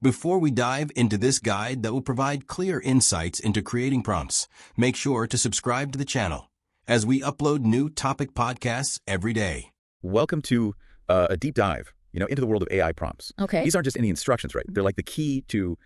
Before we dive into this guide that will provide clear insights into creating prompts, make sure to subscribe to the channel as we upload new topic podcasts every day. Welcome to a deep dive, into the world of AI prompts. Okay. These aren't just any instructions, right? They're like the key to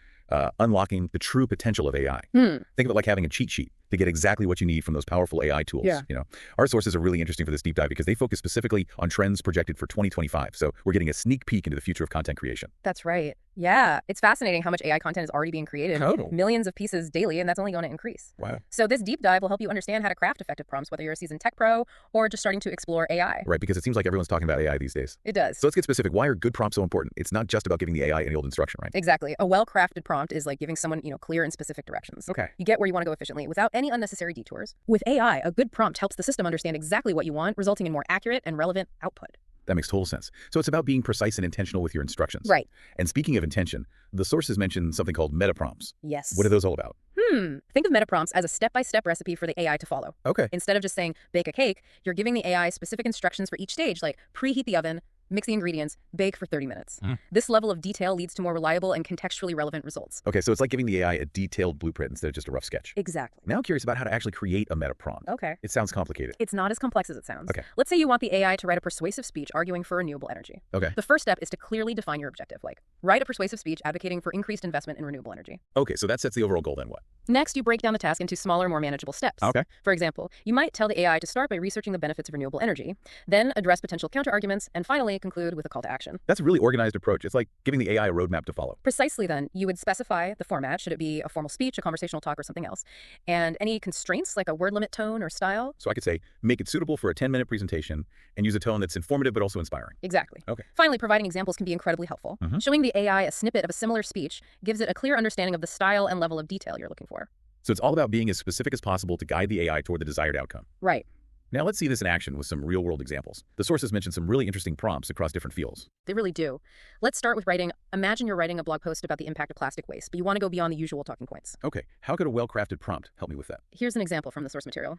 unlocking the true potential of AI. Think of it like having a cheat sheet to get exactly what you need from those powerful AI tools. Yeah. Our sources are really interesting for this deep dive because they focus specifically on trends projected for 2025. So we're getting a sneak peek into the future of content creation. That's right. Yeah. It's fascinating how much AI content is already being created. Total. Millions of pieces daily, and that's only going to increase. Wow. So this deep dive will help you understand how to craft effective prompts, whether you're a seasoned tech pro or just starting to explore AI. Right, because it seems like everyone's talking about AI these days. It does. So let's get specific. Why are good prompts so important? It's not just about giving the AI any old instruction, right? Exactly. A well-crafted prompt is like giving someone, clear and specific directions. Okay. You get where you want to go efficiently without any unnecessary detours. With AI, a good prompt helps the system understand exactly what you want, resulting in more accurate and relevant output. That makes total sense. So it's about being precise and intentional with your instructions. Right. And speaking of intention, the sources mention something called meta prompts. Yes. What are those all about? Think of meta prompts as a step-by-step recipe for the AI to follow. Okay. Instead of just saying, bake a cake, you're giving the AI specific instructions for each stage, like preheat the oven, mix the ingredients, bake for 30 minutes. This level of detail leads to more reliable and contextually relevant results. Okay, so it's like giving the AI a detailed blueprint instead of just a rough sketch. Exactly. Now I'm curious about how to actually create a meta prompt. Okay. It sounds complicated. It's not as complex as it sounds. Okay. Let's say you want the AI to write a persuasive speech arguing for renewable energy. Okay. The first step is to clearly define your objective, like write a persuasive speech advocating for increased investment in renewable energy. Okay, so that sets the overall goal, then what? Next, you break down the task into smaller, more manageable steps. Okay. For example, you might tell the AI to start by researching the benefits of renewable energy, then address potential counterarguments, and finally conclude with a call to action. That's a really organized approach. It's like giving the AI a roadmap to follow. Precisely then, you would specify the format. Should it be a formal speech, a conversational talk, or something else? And any constraints like a word limit, tone, or style? So I could say, make it suitable for a 10-minute presentation and use a tone that's informative but also inspiring. Exactly. Okay. Finally, providing examples can be incredibly helpful. Showing the AI a snippet of a similar speech gives it a clear understanding of the style and level of detail you're looking for. So it's all about being as specific as possible to guide the AI toward the desired outcome. Right. Now let's see this in action with some real-world examples. The sources mention some really interesting prompts across different fields. They really do. Let's start with imagine you're writing a blog post about the impact of plastic waste, but you want to go beyond the usual talking points. Okay, how could a well-crafted prompt help me with that? Here's an example from the source material.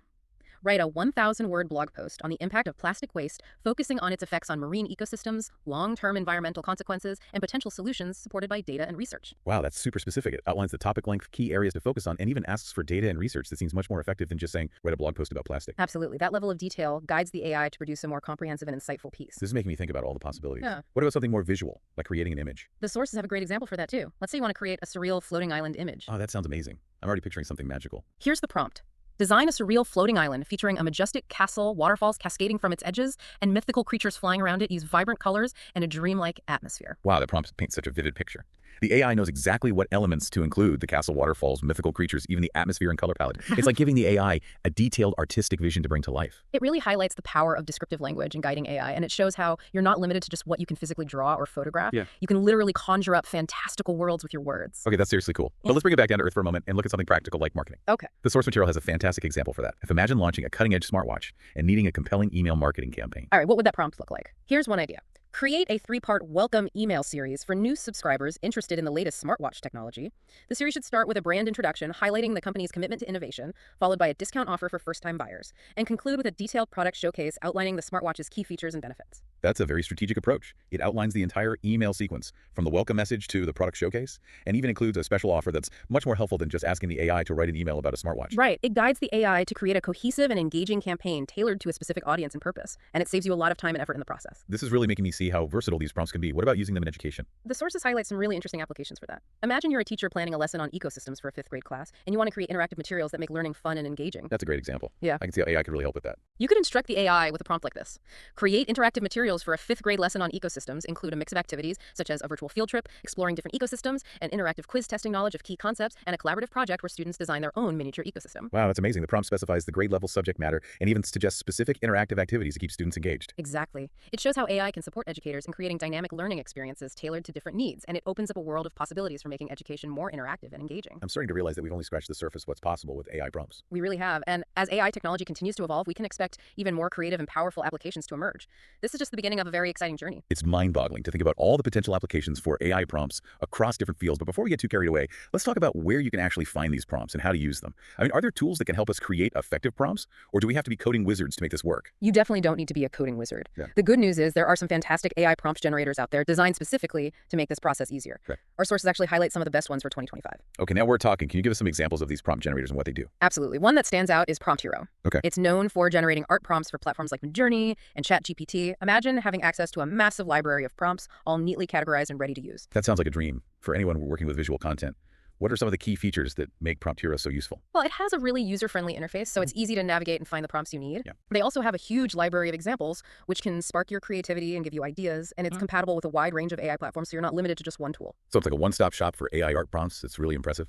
Write a 1,000-word blog post on the impact of plastic waste, focusing on its effects on marine ecosystems, long-term environmental consequences, and potential solutions supported by data and research. Wow, that's super specific. It outlines the topic length, key areas to focus on, and even asks for data and research that seems much more effective than just saying, write a blog post about plastic. Absolutely. That level of detail guides the AI to produce a more comprehensive and insightful piece. This is making me think about all the possibilities. Yeah. What about something more visual, like creating an image? The sources have a great example for that too. Let's say you want to create a surreal floating island image. Oh, that sounds amazing. I'm already picturing something magical. Here's the prompt. Design a surreal floating island featuring a majestic castle, waterfalls cascading from its edges, and mythical creatures flying around it. Use vibrant colors and a dreamlike atmosphere. Wow, that prompt paints such a vivid picture. The AI knows exactly what elements to include: the castle, waterfalls, mythical creatures, even the atmosphere and color palette. It's like giving the AI a detailed artistic vision to bring to life. It really highlights the power of descriptive language in guiding AI, and it shows how you're not limited to just what you can physically draw or photograph. Yeah. You can literally conjure up fantastical worlds with your words. Okay, that's seriously cool. But let's bring it back down to earth for a moment and look at something practical like marketing. Okay. The source material has a fantastic example for that. Imagine launching a cutting-edge smartwatch and needing a compelling email marketing campaign. All right, what would that prompt look like? Here's one idea. Create a 3-part welcome email series for new subscribers interested in the latest smartwatch technology. The series should start with a brand introduction highlighting the company's commitment to innovation, followed by a discount offer for first-time buyers, and conclude with a detailed product showcase outlining the smartwatch's key features and benefits. That's a very strategic approach. It outlines the entire email sequence, from the welcome message to the product showcase, and even includes a special offer that's much more helpful than just asking the AI to write an email about a smartwatch. Right. It guides the AI to create a cohesive and engaging campaign tailored to a specific audience and purpose, and it saves you a lot of time and effort in the process. This is really making me see how versatile these prompts can be. What about using them in education? The sources highlight some really interesting applications for that. Imagine you're a teacher planning a lesson on ecosystems for a 5th grade class, and you want to create interactive materials that make learning fun and engaging. That's a great example. Yeah. I can see how AI could really help with that. You could instruct the AI with a prompt like this. Create interactive materials for a 5th grade lesson on ecosystems, include a mix of activities such as a virtual field trip, exploring different ecosystems, an interactive quiz testing knowledge of key concepts, and a collaborative project where students design their own miniature ecosystem. Wow, that's amazing. The prompt specifies the grade level subject matter and even suggests specific interactive activities to keep students engaged. Exactly. It shows how AI can support educators in creating dynamic learning experiences tailored to different needs, and it opens up a world of possibilities for making education more interactive and engaging. I'm starting to realize that we've only scratched the surface of what's possible with AI prompts. We really have, and as AI technology continues to evolve, we can expect even more creative and powerful applications to emerge. This is just the beginning of a very exciting journey. It's mind-boggling to think about all the potential applications for AI prompts across different fields. But before we get too carried away, let's talk about where you can actually find these prompts and how to use them. I mean, are there tools that can help us create effective prompts, or do we have to be coding wizards to make this work? You definitely don't need to be a coding wizard. Yeah. The good news is there are some fantastic AI prompt generators out there designed specifically to make this process easier. Okay. Our sources actually highlight some of the best ones for 2025. Okay, now we're talking. Can you give us some examples of these prompt generators and what they do? Absolutely. One that stands out is Prompt Hero. Okay. It's known for generating art prompts for platforms like Midjourney and ChatGPT. Imagine having access to a massive library of prompts, all neatly categorized and ready to use. That sounds like a dream for anyone working with visual content. What are some of the key features that make Prompt Hero so useful? Well, it has a really user-friendly interface, so it's easy to navigate and find the prompts you need. Yeah. They also have a huge library of examples, which can spark your creativity and give you ideas, and it's compatible with a wide range of AI platforms, so you're not limited to just one tool. So it's like a one-stop shop for AI art prompts. It's really impressive.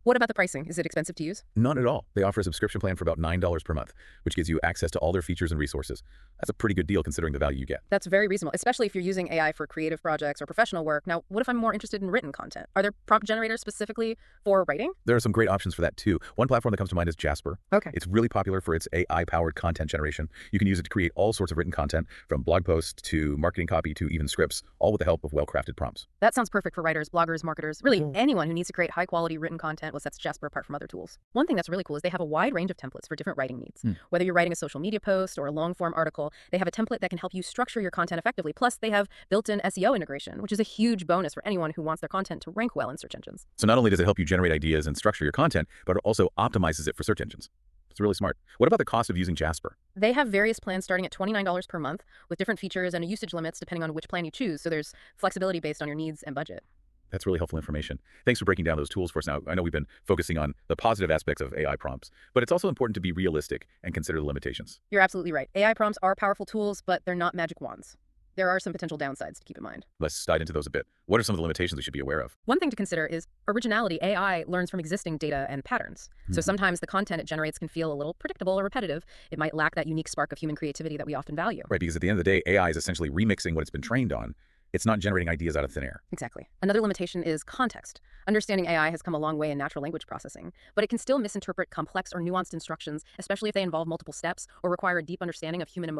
What about the pricing? Is it expensive to use? Not at all. They offer a subscription plan for about $9 per month, which gives you access to all their features and resources. That's a pretty good deal considering the value you get. That's very reasonable, especially if you're using AI for creative projects or professional work. Now, what if I'm more interested in written content? Are there prompt generators specifically for writing? There are some great options for that too. One platform that comes to mind is Jasper. Okay. It's really popular for its AI-powered content generation. You can use it to create all sorts of written content, from blog posts to marketing copy to even scripts, all with the help of well-crafted prompts. That sounds perfect for writers, bloggers, marketers, really anyone who needs to create high-quality written content. What sets Jasper apart from other tools. One thing that's really cool is they have a wide range of templates for different writing needs. Whether you're writing a social media post or a long-form article, they have a template that can help you structure your content effectively. Plus, they have built-in SEO integration, which is a huge bonus for anyone who wants their content to rank well in search engines. So not only does it help you generate ideas and structure your content, but it also optimizes it for search engines. It's really smart. What about the cost of using Jasper? They have various plans starting at $29 per month with different features and usage limits depending on which plan you choose. So there's flexibility based on your needs and budget. That's really helpful information. Thanks for breaking down those tools for us. Now, I know we've been focusing on the positive aspects of AI prompts, but it's also important to be realistic and consider the limitations. You're absolutely right. AI prompts are powerful tools, but they're not magic wands. There are some potential downsides to keep in mind. Let's dive into those a bit. What are some of the limitations we should be aware of? One thing to consider is originality. AI learns from existing data and patterns. So sometimes the content it generates can feel a little predictable or repetitive. It might lack that unique spark of human creativity that we often value. Right, because at the end of the day, AI is essentially remixing what it's been trained on. It's not generating ideas out of thin air. Exactly. Another limitation is context. Understanding AI has come a long way in natural language processing, but it can still misinterpret complex or nuanced instructions, especially if they involve multiple steps or require a deep understanding of human emotions.